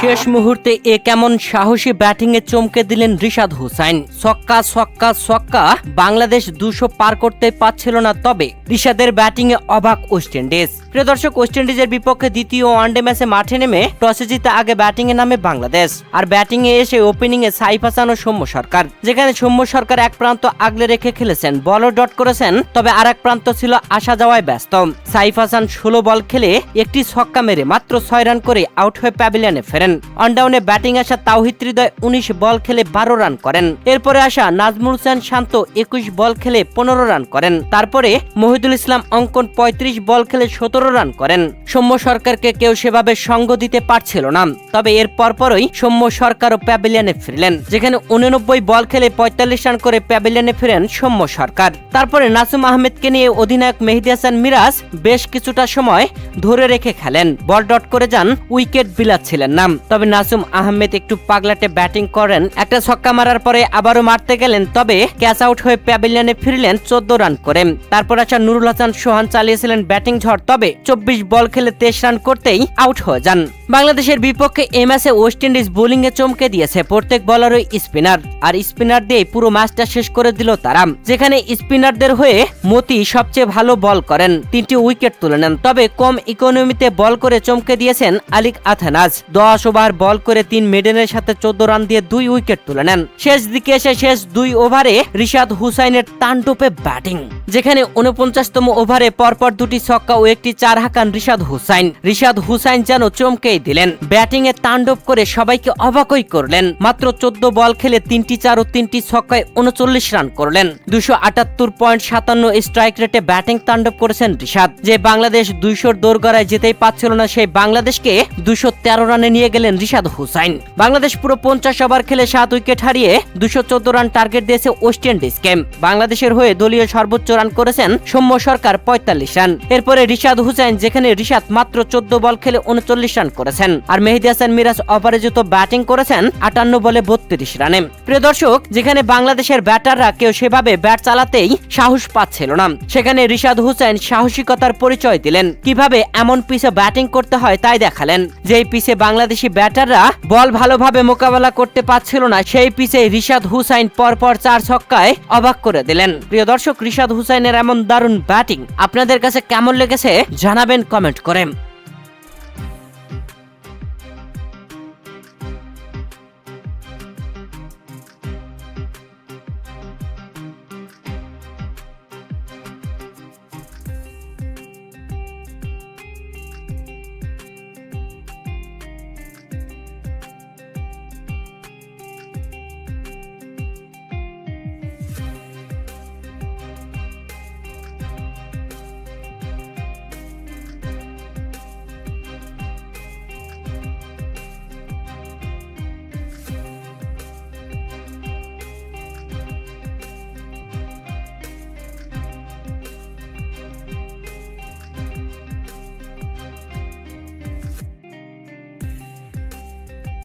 শেষ মুহূর্তে এ কেমন সাহসী ব্যাটিংয়ে চমকে দিলেন রিশাদ হোসাইন। ছক্কা ছক্কা ছক্কা, বাংলাদেশ 200 পার করতে পারছিল না, তবে রিশাদের ব্যাটিংয়ে অবাক ওয়েস্ট ইন্ডিজ। প্রিয় দর্শক, ওয়েস্ট ইন্ডিজের বিপক্ষে দ্বিতীয় ওয়ানডে ম্যাচে মাঠে নেমে টসে জিতে আগে ব্যাটিংয়ে নামে বাংলাদেশ। আর ব্যাটিংয়ে এসে ওপেনিংয়ে সাইফ হাসান ও সৌম্য সরকার, যেখানে সৌম্য সরকার এক প্রান্ত আগলে রেখে খেলেছেন, বলও ডট করেছেন, তবে আর এক প্রান্ত ছিল আসা যাওয়ায় ব্যস্ত। সাইফ হাসান 16 বল খেলে একটি ছক্কা মেরে মাত্র 6 রান করে আউট হয়ে প্যাভিলিয়নে ফেরেন। অনডাউনে ব্যাটিং আসা তাওহিদ হৃদয় 19 বল খেলে 12 রান করেন। এরপরে আসা নাজমুল হোসেন শান্ত 21 বল খেলে 15 রান করেন। তারপরে মহিদুল ইসলাম অঙ্কন 35 বল খেলে 17 রান করেন। সৌম্য সরকারকে কেউ সেভাবে সঙ্গ দিতে পারছিল না, তবে এর পরপরই সৌম্য সরকারও প্যাভিলিয়নে ফিরলেন, যেখানে 89 বল খেলে 45 রান করে প্যাভিলিয়নে ফিরেন সৌম্য সরকার। তারপরে নাসুম আহমেদকে নিয়ে অধিনায়ক মেহেদী হাসান মিরাজ বেশ কিছুটা সময় ধরে রেখে খেলেন, বল ডট করে যান, উইকেট বিলাচ্ছিলেন না। তবে নাসুম আহমেদ একটু পাগলাটে ব্যাটিং করেন, একটা ছক্কা মারার পরে আবারও মারতে গেলেন, তবে ক্যাচ আউট হয়ে প্যাভিলিয়নে ফিরলেন 14 রান করে। তারপর আসা নুরুল হাসান সোহান চালিয়েছিলেন ব্যাটিং ঝড়, তবে 24 বল খেলে 23 রান করতেই আউট হয়ে যান। বাংলাদেশের বিপক্ষে এই ম্যাচে ওয়েস্ট ইন্ডিজ বোলিং এ চমকে দিয়েছে, প্রত্যেক বলারই স্পিনার, আর স্পিনার দিয়ে পুরো ম্যাচটা শেষ করে দিল তারা। যেখানে স্পিনারদের হয়ে মতি সবচেয়ে ভালো বল করেন, 3টি উইকেট তুলে নেন, তবে কম ইকোনমিতে বল করে চমকে দিয়েছেন আলিক আথানাজ। 10 ওভার বল করে 3 মেডেনের সাথে 14 রান দিয়ে 2 উইকেট তুলে নেন। শেষ দিকে এসে শেষ 2 ওভারে রিশাদ হোসাইনের তাণ্ডবে ব্যাটিং, যেখানে 49তম ওভারে পরপর 2টি ছক্কা ও একটি 4 হাঁকান রিশাদ হোসাইন যেন চমকেই দিলেন। ব্যাটিং এ তাণ্ডব করে সবাইকে অবাকই করলেন। মাত্র 14 বল খেলে 3টি 4 ও 3টি ছক্কায় 39 রান করলেন। 278.57 স্ট্রাইক রেটে ব্যাটিং তাণ্ডব করেছেন রিশাদ। যে বাংলাদেশ 200 দোরগড়ায় যেতেই পারছিল না, সেই বাংলাদেশকে 213 রানে নিয়ে গেলেন রিশাদ হোসাইন। বাংলাদেশ পুরো 50 ওভার খেলে 7 উইকেট হারিয়ে 214 রান টার্গেট দিয়েছে ওয়েস্ট ইন্ডিজকে। বাংলাদেশের হয়ে দলীয় সর্বোচ্চ রান করেছেন সৌম্য সরকার 45 রান। এরপরে রিশাদ হোসাইন, যেখানে রিশাদ মাত্র 14 বল খেলে 39 রান করেছেন, আর মেহেদী হাসান মিরাজ অপরাজিত ব্যাটিং করেছেন 58 বলে 32 রানে। প্রিয় দর্শক, যেখানে বাংলাদেশের ব্যাটাররা কেউ সেভাবে ব্যাট চালাতেই সাহস পাচ্ছিল না, সেখানে রিশাদ হোসাইন সাহসিকতার পরিচয় দিলেন। কিভাবে এমন পিচে ব্যাটিং করতে হয় তাই দেখালেন। যেই পিচে বাংলাদেশি ব্যাটাররা বল ভালোভাবে মোকাবেলা করতে পারছিল না, সেই পিচে রিশাদ হোসাইন পরপর 4 ছক্কায় অবাক করে দিলেন। প্রিয় দর্শক, রিশাদ হোসাইনের এমন দারুণ ব্যাটিং আপনাদের কাছে কেমন লেগেছে জানাবেন কমেন্ট করে।